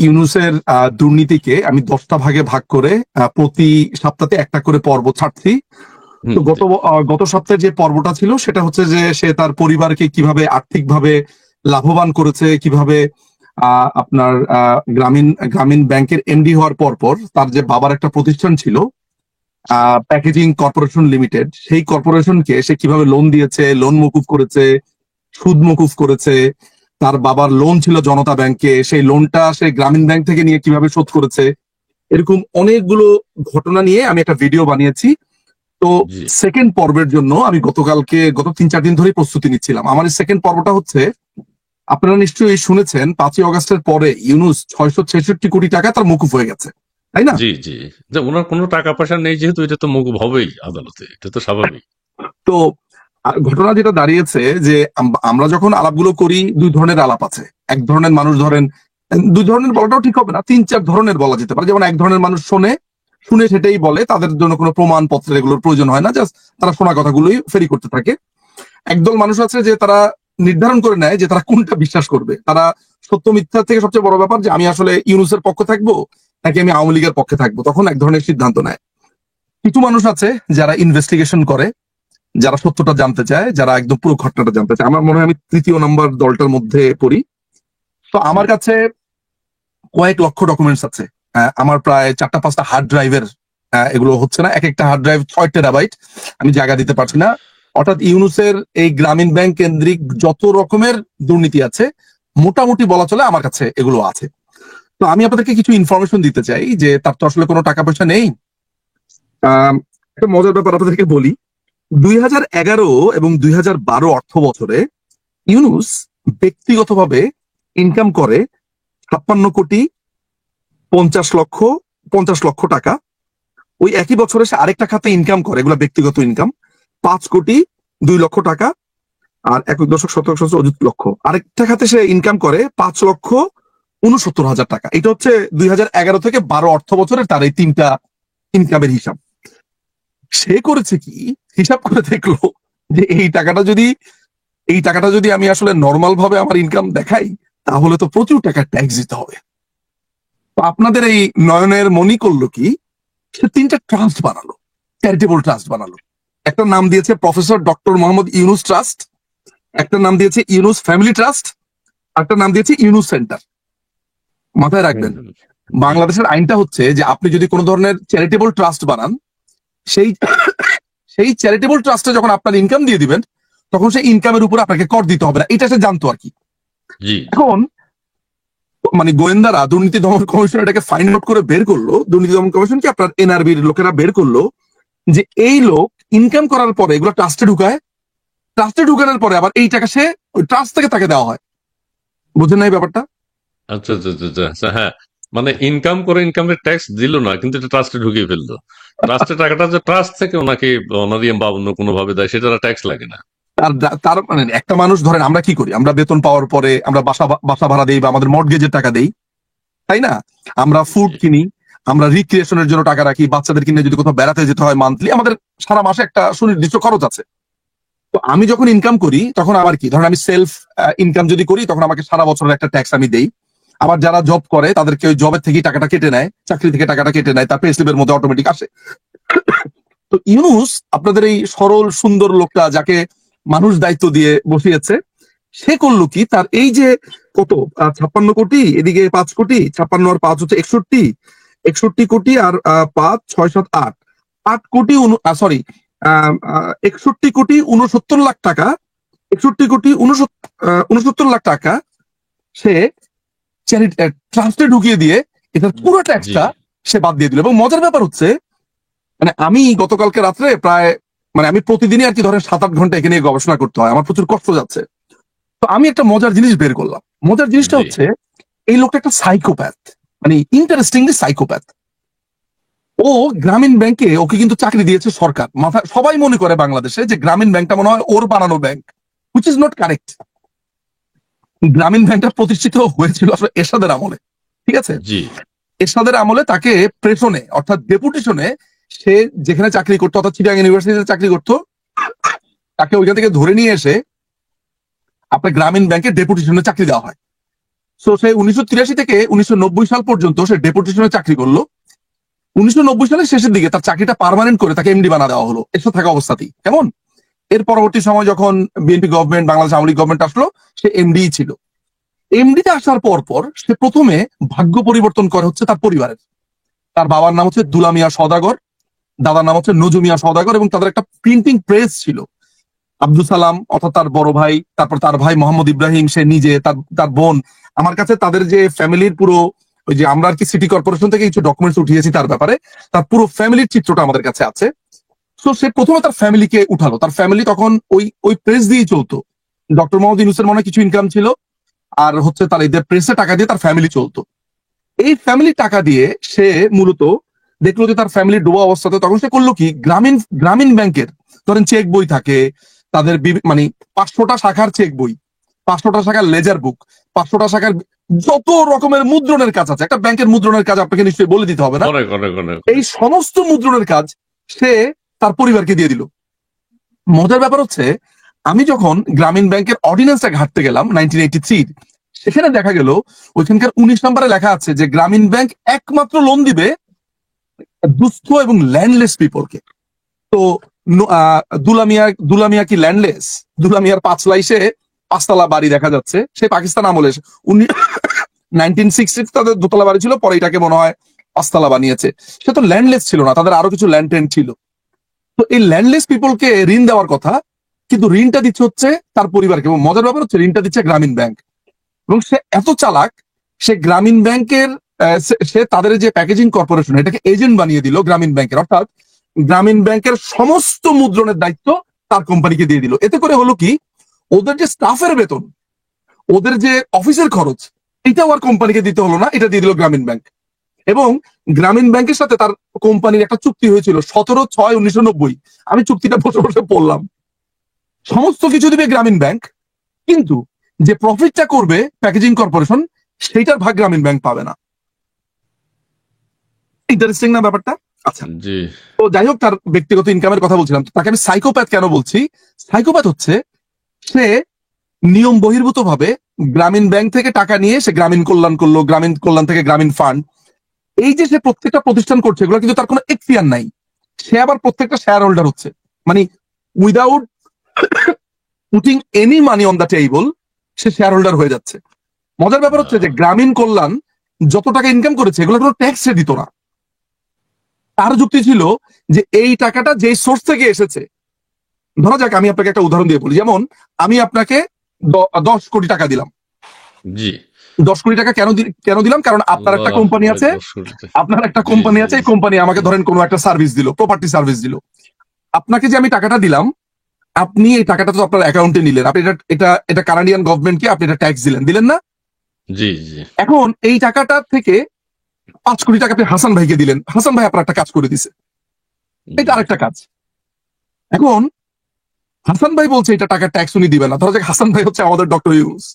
ইউনূসের দুর্নীতিকে আমি 10টা ভাগে ভাগ করে প্রতি সপ্তাহে একটা করে পর্ব ছাড়ছি। তো গত সপ্তাহে যে পর্বটা ছিল সেটা হচ্ছে যে সে তার পরিবারকে কিভাবে আর্থিকভাবে লাভবান করেছে, কিভাবে আপনার গ্রামীণ গ্রামীণ ব্যাংকের এমডি হওয়ার পর তার যে বাবার একটা প্রতিষ্ঠান ছিল প্যাকেজিং কর্পোরেশন লিমিটেড, সেই কর্পোরেশনকে সে কিভাবে লোন দিয়েছে, লোন মকুব করেছে, সুদ মকুব করেছে। তার বাবার লোন ছিল জনতা ব্যাংকে, সেই লোনটা সে গ্রামীণ ব্যাংক থেকে নিয়ে কিভাবে শোধ করেছে, এরকম অনেকগুলো ঘটনা নিয়ে আমি একটা ভিডিও বানিয়েছি। তো সেকেন্ড পর্বের জন্য আমি গত 3-4 দিন ধরে প্রস্তুতি নিচ্ছিলাম। আমার এই সেকেন্ড পর্বটা হচ্ছে, আপনারা নিশ্চয়ই শুনেছেন 5ই অগস্টের পরে ইউনূস 666 কোটি টাকা তার মকুব হয়ে গেছে, তাই না? জি জি, যে ওনার কোনো টাকা পয়সা নেই যেহেতু এটা তো মকুব হবেই আদালতে, এটা তো স্বাভাবিক। তো ঘটনা যেটা দাঁড়িয়েছে যে আমরা যখন আলাপগুলো করি, দুই ধরনের আলাপ আছে। এক ধরনের মানুষ ধরেন, দুই ধরনের বলাটাও ঠিক হবে না, 3-4 ধরনের বলা যেতে পারে। যেমন এক ধরনের মানুষ শুনে সেটাই বলে, তাদের জন্য কোনো প্রমাণপত্রের এগুলোর প্রয়োজন হয় না, জাস্ট তারা শোনা কথাগুলোই ফেরি করতে থাকে। একদল মানুষ আছে যে তারা নির্ধারণ করে নেয় যে তারা কোনটা বিশ্বাস করবে। তারা সত্য মিথ্যা থেকে সবচেয়ে বড় ব্যাপার যে আমি আসলে ইউনূসের পক্ষে থাকবো নাকি আমি আওয়ামী লীগের পক্ষে থাকবো, তখন এক ধরনের সিদ্ধান্ত নেয়। কিছু মানুষ আছে যারা ইনভেস্টিগেশন করে, যারা সত্যটা জানতে চায়, যারা একদম পুরো ঘটনাটা জানতে চায়। আমার মনে হয় আমি 3য় নম্বর দলটার মধ্যে পড়ি। তো আমার কাছে কয়েক লক্ষ ডকুমেন্টস আছে। আমার প্রায় 4-5টা হার্ড ড্রাইভের এগুলো হচ্ছে না, এক একটা হার্ড ড্রাইভ 6 টেরাবাইট, আমি জায়গা দিতে পারছি না। অর্থাৎ ইউনূসের এই গ্রামীণ ব্যাংক কেন্দ্রিক যত রকমের দুর্নীতি আছে মোটামুটি বলা চলে আমার কাছে এগুলো আছে। তো আমি আপনাদেরকে কিছু ইনফরমেশন দিতে চাই যে তার তো আসলে কোনো টাকা পয়সা নেই। একটা মজার ব্যাপার আপনাদেরকে বলি, 2011 এবং 2012 অর্থ বছরে ইউনূস ব্যক্তিগতভাবে ইনকাম করে 56,50,00,000 টাকা। ওই একই বছরে সে আরেকটা খাতে ইনকাম করে, এগুলো ব্যক্তিগত ইনকাম, 5,02,00,000 টাকা। আর 1.17 আরেকটা খাতে সে ইনকাম করে 5,69,000 টাকা। এটা হচ্ছে 2011 থেকে 12 অর্থ বছরের তার এই 3টা ইনকামের হিসাব। সে করেছে কি, হিসাব করে দেখলো যে এই টাকাটা যদি আমি আসলে নর্মাল ভাবে আমার ইনকাম দেখাই, তাহলে তো প্রচুর টাকা ট্যাক্স দিতে হবে। তো আপনাদের এই নয়নের মনি করলো কি, সে 3টা ট্রাস্ট বানালো, চ্যারিটেবল ট্রাস্ট বানালো। একটা নাম দিয়েছে professor doctor Mohammad Yunus trust, একটা নাম দিয়েছে ইউনূস ফ্যামিলি ট্রাস্ট, একটা নাম দিয়েছে ইউনূস সেন্টার। মাথায় রাখবেন, বাংলাদেশের আইনটা হচ্ছে যে আপনি যদি কোনো ধরনের চ্যারিটেবল ট্রাস্ট বানান, সেই সেই চ্যারিটেবল ট্রাস্টে যখন আপনার ইনকাম দিয়ে দিবেন, তখন সেই ইনকামের উপর আপনাকে কর দিতে হবে না। এটা সে জানতো আর কি। এখন মানে গোয়েন্দারা, দুর্নীতি দমন কমিশন এটাকে ফাইন্ড আউট করে বের করলো, দুর্নীতি দমন কমিশন কি আপনার এনআরবির লোকেরা বের করলো যে এই লোক ইনকাম করার পরে এগুলো ট্রাস্টে ঢুকায়, ট্রাস্টে ঢুকানোর পরে আবার এই টাকা সে ওই ট্রাস্ট থেকে তাকে দেওয়া হয়। বুঝেন নাই ব্যাপারটা? আচ্ছা আচ্ছা আচ্ছা আচ্ছা, হ্যাঁ, মানে ইনকাম করে ইনকামের ট্যাক্স দিল না, কিন্তু এটা ট্রাস্টে ঢুকিয়ে ফেললো। ট্রাস্টের টাকাটা যে ট্রাস্ট থেকে ওনাকে অনারিয়াম বা অন্য কোনো ভাবে দেয়, সেটা ট্যাক্স লাগে না। তার মানে একটা মানুষ ধরেন, আমরা কি করি, আমরা বেতন পাওয়ার পরে আমরা বাসা ভাড়া দেই বা আমাদের মর্টগেজের টাকা দেই, তাই না? আমরা ফুড কিনি, আমরা রিক্রিয়েশনের জন্য টাকা রাখি, বাচ্চাদের কিনে যদি কোথাও বেড়াতে যেতে হয় মান্থলি, আমাদের সারা মাসে একটা সুনির্দিষ্ট খরচ আছে। তো আমি যখন ইনকাম করি তখন আমার কি, ধরেন আমি সেলফ ইনকাম যদি করি তখন আমাকে সারা বছরের একটা ট্যাক্স আমি দেই। আবার যারা জব করে তাদেরকে ওই জবের থেকে টাকাটা কেটে নেয়, চাকরি থেকে টাকাটা কেটে নেয়, তার পে স্লিপের মধ্যে অটোমেটিক আসে। তো ইউনূস, আপনাদের এই সরল সুন্দর লোকটা যাকে মানুষ দায়িত্ব দিয়ে বসিয়েছে, সে করলো কি, তার এই যে কত 56 কোটি, এদিকে 5 কোটি, 56 আর 5 হচ্ছে 61, 61 কোটি আর 5, 6, 7, 8, 8 কোটি, সরি 61,69,00,000 টাকা, 61,69,00,000 টাকা সে ট্রাস্টে ঢুকিয়ে দিয়ে এটার পুরো ট্যাক্সটা সে বাদ দিয়ে দিল। এবং মজার ব্যাপার হচ্ছে, মানে আমি গতকালকে রাত্রে প্রায়, মানে আমি প্রতিদিনই আর কি ধরেন 7-8 ঘন্টা এখানে গবেষণা করতে হয়, আমার প্রচুর কষ্ট যাচ্ছে। তো আমি একটা মজার জিনিস বের করলাম। মজার জিনিসটা হচ্ছে, এই লোকটা একটা সাইকোপ্যাথ, মানে ইন্টারেস্টিংলি সাইকোপ্যাথ। ও গ্রামীণ ব্যাংকে ওকে কিন্তু চাকরি দিয়েছে সরকার। মাথা সবাই মনে করে বাংলাদেশে যে গ্রামীণ ব্যাংকটা মনে হয় ওর বানানো bank, which is not correct. গ্রামীণ ব্যাংকটা প্রতিষ্ঠিত হয়েছিল আসলে এরশাদের আমলে, ঠিক আছে? এরশাদের আমলে তাকে প্রেষণে অর্থাৎ ডেপুটেশনে, সে যেখানে চাকরি করতো অর্থাৎ চিটাগাং ইউনিভার্সিটিতে চাকরি করতো, তাকে ওইখান থেকে ধরে নিয়ে এসে আপনার গ্রামীণ ব্যাংকে ডেপুটেশনে চাকরি দেওয়া হয়। সো সে 1983 থেকে 1990 সাল পর্যন্ত সে ডেপুটেশনে চাকরি করলো। 1990 সালের শেষের দিকে তার চাকরিটা পার্মানেন্ট করে তাকে এমডি বানা দেওয়া হলো এসব থাকা অবস্থাতেই। কেমন? এর পরবর্তী সময় যখন BNP government, Bangladesh Awami League government আসলো, সে এমডি ছিল। এমডিতে আসার পর পর সে প্রথমে ভাগ্য পরিবর্তন করে হচ্ছে তার পরিবারের। তার বাবার নাম হচ্ছে দুলা মিয়া সওদাগর, দাদার নাম হচ্ছে নজু মিয়া সওদাগর, এবং তাদের একটা প্রিন্টিং প্রেস ছিল। আব্দুল সালাম অর্থাৎ তার বড় ভাই, তারপর তার ভাই মোহাম্মদ ইব্রাহিম, সে নিজে, তার বোন। আমার কাছে তাদের যে ফ্যামিলির পুরো, ওই যে আমরা আর কি সিটি কর্পোরেশন থেকে কিছু ডকুমেন্টস উঠিয়েছি তার ব্যাপারে, তার পুরো ফ্যামিলির চিত্রটা আমাদের কাছে আছে। তো সে প্রথমে তার ফ্যামিলিকে উঠালো। তার ফ্যামিলি তখন ওই প্রেস দিয়েই চলতো। ডক্টর মোহাম্মদ ইউনূসের মনে হয় কিছু ইনকাম ছিল, আর হচ্ছে তার এদের প্রেসে টাকা দিয়ে তার ফ্যামিলি চলতো। এই ফ্যামিলি টাকা দিয়ে সে মূলত দেখলো যে তার ফ্যামিলি ডোবা অবস্থাতে, তখন সে করলো কি, গ্রামীণ ব্যাংকের ধরেন চেক বই থাকে তাদের, মানে 500টা শাখার চেক বই, 500টা শাখার লেজার বুক, 500টা শাখার যত রকমের মুদ্রণের কাজ আছে, একটা ব্যাংকের মুদ্রণের কাজ আপনাকে নিশ্চয়ই বলে দিতে হবে না, অনেক অনেক অনেক। এই সমস্ত মুদ্রণের কাজ সে তার পরিবারকে দিয়ে দিল। মজার ব্যাপার হচ্ছে, আমি যখন গ্রামীণ ব্যাংকের অর্ডিন্যান্সটা ঘাটতে গেলাম 1983, সেখানে দেখা গেল ওইখানকার 19 নম্বরে লেখা আছে যে গ্রামীণ ব্যাংক একমাত্র লোন দিবে দুস্থ এবং ল্যান্ডলেস পিপলকে। তো দুলামিয়া কি ল্যান্ডলেস? দুলামিয়ার 5 লাইসে 5 তলা বাড়ি দেখা যাচ্ছে, সে পাকিস্তান আমলে 1960 তাদের 2 তলা বাড়ি ছিল, পরে এটাকে মনে হয় 5 তলা বানিয়েছে। সে তো ল্যান্ডলেস ছিল না, তাদের আরো কিছু ল্যান্ড টেন্ড ছিল। তো এই ল্যান্ডলেস পিপলকে ঋণ দেওয়ার কথা, কিন্তু ঋণটা দিচ্ছে হচ্ছে তার পরিবারকে। এবং মজার ব্যাপার হচ্ছে ঋণটা দিচ্ছে গ্রামীণ ব্যাংক। এবং সে এত চালাক, সে গ্রামীণ ব্যাংকের সে তাদের যে প্যাকেজিং কর্পোরেশন, এটাকে এজেন্ট বানিয়ে দিল গ্রামীণ ব্যাংকের। অর্থাৎ গ্রামীণ ব্যাংকের সমস্ত মুদ্রণের দায়িত্ব তার কোম্পানিকে দিয়ে দিল। এতে করে হলো কি, ওদের যে স্টাফের বেতন, ওদের যে অফিসের খরচ, এটাও আর কোম্পানিকে দিতে হলো না, এটা দিয়ে দিল গ্রামীণ ব্যাংক। এবং গ্রামীণ ব্যাংকের সাথে তার কোম্পানির একটা চুক্তি হয়েছিল 17/6/1990। আমি চুক্তিটা বসে বসে পড়লাম। সমস্ত কিছু দিবে গ্রামীণ ব্যাংক, কিন্তু যে প্রফিটটা করবে প্যাকেজিং কর্পোরেশন, সেইটার ভাগ গ্রামীণ ব্যাংক পাবে না। ইন্টারেস্টিং না ব্যাপারটা? আচ্ছা, জি। তো যাই হোক, তার ব্যক্তিগত ইনকামের কথা বলছিলাম। তো তাকে আমি সাইকোপ্যাথ কেন বলছি? সাইকোপ্যাথ হচ্ছে, সে নিয়ম বহির্ভূত ভাবে গ্রামীণ ব্যাংক থেকে টাকা নিয়ে সে গ্রামীণ কল্যাণ করলো, গ্রামীণ কল্যাণ থেকে গ্রামীণ ফান্ড, এই যে সে প্রত্যেকটা প্রতিষ্ঠান করছে, এগুলো কিন্তু তার কোনো এখতিয়ার নাই। সে আবার প্রত্যেকটা শেয়ার হোল্ডার হচ্ছে, মানে without putting any money on the table say share holder হয়ে যাচ্ছে। মজার ব্যাপার হচ্ছে যে গ্রামীণ কল্যাণ যত টাকা ইনকাম করেছে, এগুলো কোনো ট্যাক্স সে দিত না। তার যুক্তি ছিল যে এই টাকাটা যেই সোর্স থেকে এসেছে, ধরা যাক আমি আপনাকে একটা উদাহরণ দিয়ে বলি, যেমন আমি আপনাকে 10 কোটি টাকা দিলাম। জি। 10 কোটি টাকা কেন দিলাম? কারণ আপনার একটা আল্লাহ, কোম্পানি আছে, 10 কোটিতে। আপনার একটা জি কোম্পানি জি আছে, জি। এই কোম্পানি আমাকে ধরেন কোনো একটা সার্ভিস দিল, প্রপার্টি সার্ভিস দিল। আপনাকে যে আমি টাকাটা দিলাম, আপনি এই টাকাটা তো আপনার অ্যাকাউন্টে নিলেন, আপনি এটা কানাডিয়ান গভর্নমেন্টকে আপনি এটা ট্যাক্স দিলেন না? জি জি। এখন এই টাকাটা থেকে 5 কোটি টাকা আপনি হাসান ভাইকে দিলেন, হাসান ভাই আপনার একটা কাজ করে দিছে, এটা আরেকটা কাজ। এখন হাসান ভাই বলছে এটা টাকা ট্যাক্স উনি দিবে না। ধরো যে হাসান ভাই হচ্ছে আমাদের ডক্টর ইউনূস,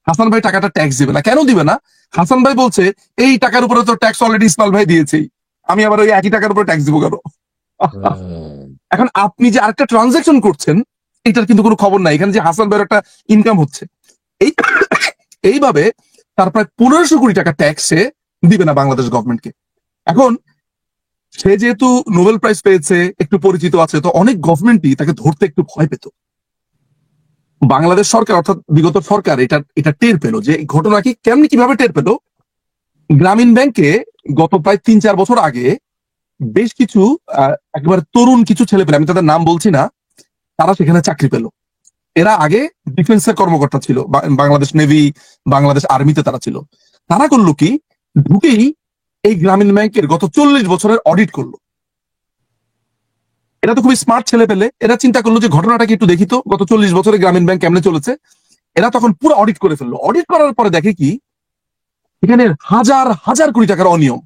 হাসান ভাই টাকাটা ট্যাক্স দিবে না। কেন দিবে না? হাসান ভাই বলছে এই টাকার উপরে তো ট্যাক্স অলরেডি ইসমাইল ভাই দিয়েছেই, আমি আবার ওই একই টাকার উপরে ট্যাক্স দিব কেন? এখন আপনি যে আরেকটা ট্রানজাকশন করছেন, এটার কিন্তু কোনো খবর নাই, এখানে যে হাসান ভাইয়ের একটা ইনকাম হচ্ছে। এই এইভাবে তার প্রায় 1500 কোটি টাকা ট্যাক্স সে দিবে না বাংলাদেশ গভর্নমেন্টকে। এখন সে যেহেতু নোবেল প্রাইজ পেয়েছে, একটু পরিচিত আছে, তো অনেক গভর্নমেন্টই তাকে ধরতে একটু ভয় পেত। বাংলাদেশ সরকার অর্থাৎ বিগত সরকার এটা টের পেল যে এই ঘটনা কি কিভাবে টের পেল। গ্রামীণ ব্যাংকে গত প্রায় 3-4 বছর আগে বেশ কিছু একেবারে তরুণ কিছু ছেলে পেলে, আমি তাদের নাম বলছি না, তারা সেখানে চাকরি পেল। এরা আগে ডিফেন্সের কর্মকর্তা ছিল, বাংলাদেশ নেভি, বাংলাদেশ আর্মিতে তারা ছিল। তারা করলো কি, ঢুকেই এই গ্রামীণ ব্যাংকের গত 40 বছরের অডিট করলো। এরা তো খুবই স্মার্ট ছেলে পেলে, এরা চিন্তা করলো যে ঘটনাটা কি একটু দেখি তো, গত 40 বছরে গ্রামীণ ব্যাংক কেমনে চলেছে। এরা তখন পুরো অডিট করে ফেললো। অডিট করার পরে দেখে কি, এখানে হাজার হাজার কোটি টাকার অনিয়ম।